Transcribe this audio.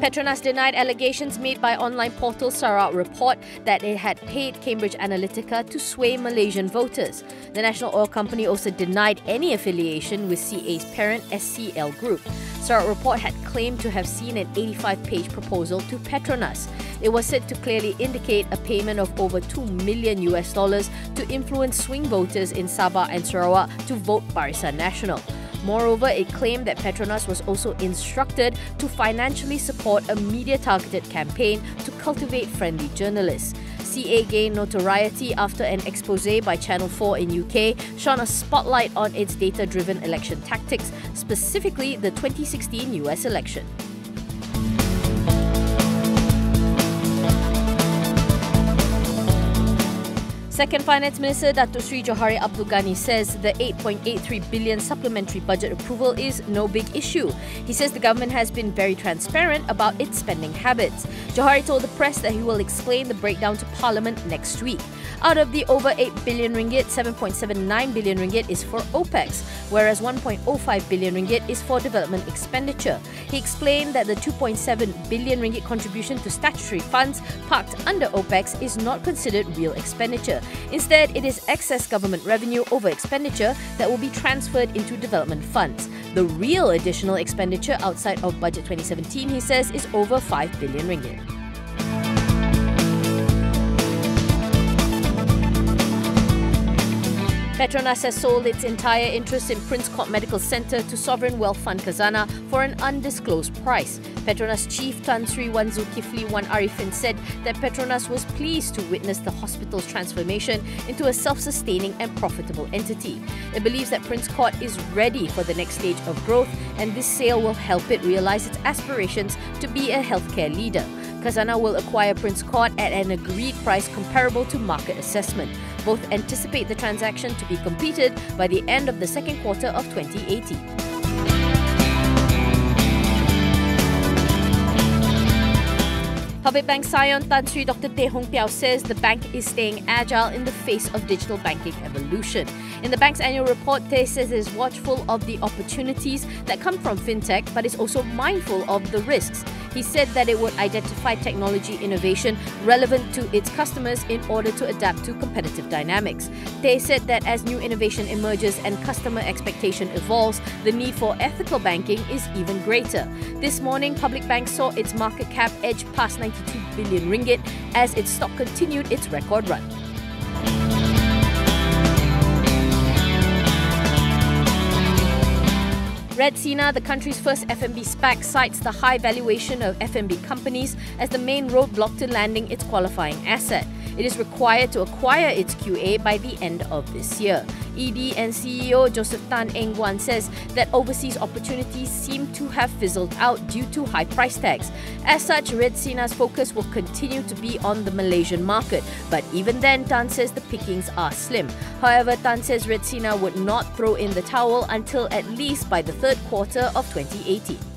Petronas denied allegations made by online portal Sarawak Report that it had paid Cambridge Analytica to sway Malaysian voters. The national oil company also denied any affiliation with CA's parent SCL Group. Sarawak Report had claimed to have seen an 85-page proposal to Petronas. It was said to clearly indicate a payment of over $2 million to influence swing voters in Sabah and Sarawak to vote Barisan Nasional. Moreover, it claimed that Petronas was also instructed to financially support a media-targeted campaign to cultivate friendly journalists. CA gained notoriety after an expose by Channel 4 in UK shone a spotlight on its data-driven election tactics, specifically the 2016 US election. Second Finance Minister Datuk Sri Johari Abdul Ghani says the 8.83 billion supplementary budget approval is no big issue. He says the government has been very transparent about its spending habits. Johari told the press that he will explain the breakdown to Parliament next week. Out of the over 8 billion ringgit, 7.79 billion ringgit is for OPEX, whereas 1.05 billion ringgit is for development expenditure. He explained that the 2.7 billion ringgit contribution to statutory funds parked under OPEX is not considered real expenditure. Instead, it is excess government revenue over expenditure that will be transferred into development funds. The real additional expenditure outside of Budget 2017, he says, is over 5 billion ringgit. Petronas has sold its entire interest in Prince Court Medical Centre to Sovereign Wealth Fund Khazanah for an undisclosed price. Petronas Chief Tan Sri Wan Zulkifli Wan Arifin said that Petronas was pleased to witness the hospital's transformation into a self-sustaining and profitable entity. It believes that Prince Court is ready for the next stage of growth, and this sale will help it realise its aspirations to be a healthcare leader. Khazanah will acquire Prince Court at an agreed price comparable to market assessment. Both anticipate the transaction to be completed by the end of the second quarter of 2018. Public Bank Scion Tan Sri Dr. Teh Hong Piow says the bank is staying agile in the face of digital banking evolution. In the bank's annual report, Teh says it is watchful of the opportunities that come from fintech, but is also mindful of the risks. He said that it would identify technology innovation relevant to its customers in order to adapt to competitive dynamics. Teh said that as new innovation emerges and customer expectation evolves, the need for ethical banking is even greater. This morning, Public Bank saw its market cap edge past 92 billion ringgit as its stock continued its record run. Retsina, the country's first F&B SPAC, cites the high valuation of F&B companies as the main roadblock to landing its qualifying asset. It is required to acquire its QA by the end of this year. ED and CEO Joseph Tan Eng Guan says that overseas opportunities seem to have fizzled out due to high price tags. As such, Retsina's focus will continue to be on the Malaysian market. But even then, Tan says the pickings are slim. However, Tan says Retsina would not throw in the towel until at least by the third quarter of 2018.